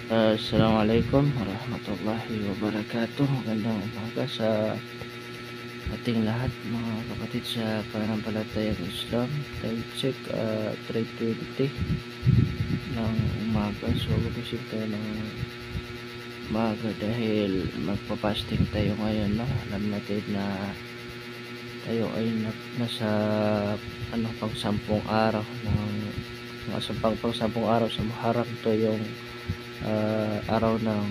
Assalamualaikum warahmatullahi wabarakatuh. Magandang umaga sa ating lahat mga kapatid sa pananampalatayang Islam. Time check 3:20 ng umaga. So gumising tayo ng umaga dahil magpa-fasting tayo ngayon, no? Alam natin na tayo ay nasa pang 10 araw ng pang 10 araw sa Muharram. Ito yung araw ng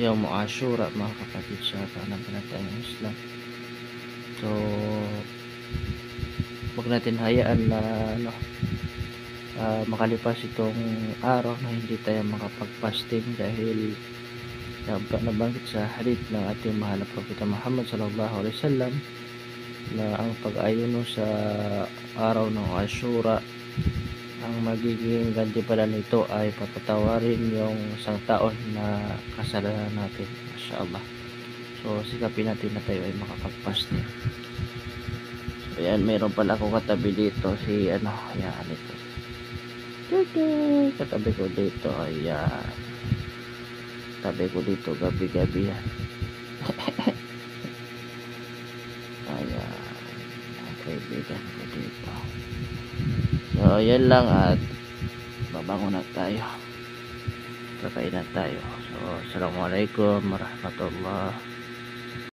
Yawm Ashura, mga kapatid sa pananampalatayang Islam. So huwag natin hayaan na makalipas itong araw na hindi tayo makapag-fasting dahil nabanggit sa hadith ng ating mahal na Propeta Muhammad sallallahu alaihi wasallam na ang pag-ayuno sa araw ng Ashura, ang magiging gantimpala nito ay papatawarin yung isang taon na kasalanan natin, mashallah. So sikapin natin na tayo ay makapag-fasting. So yan, mayroon pala ako katabi dito si ayan ito, katabi ko dito, ayan, tabi ko dito gabi-gabi yan. Ayan, ang kaibigan ko dito. So yan lang, at babangon na tayo, kakain na tayo. So assalamualaikum warahmatullahi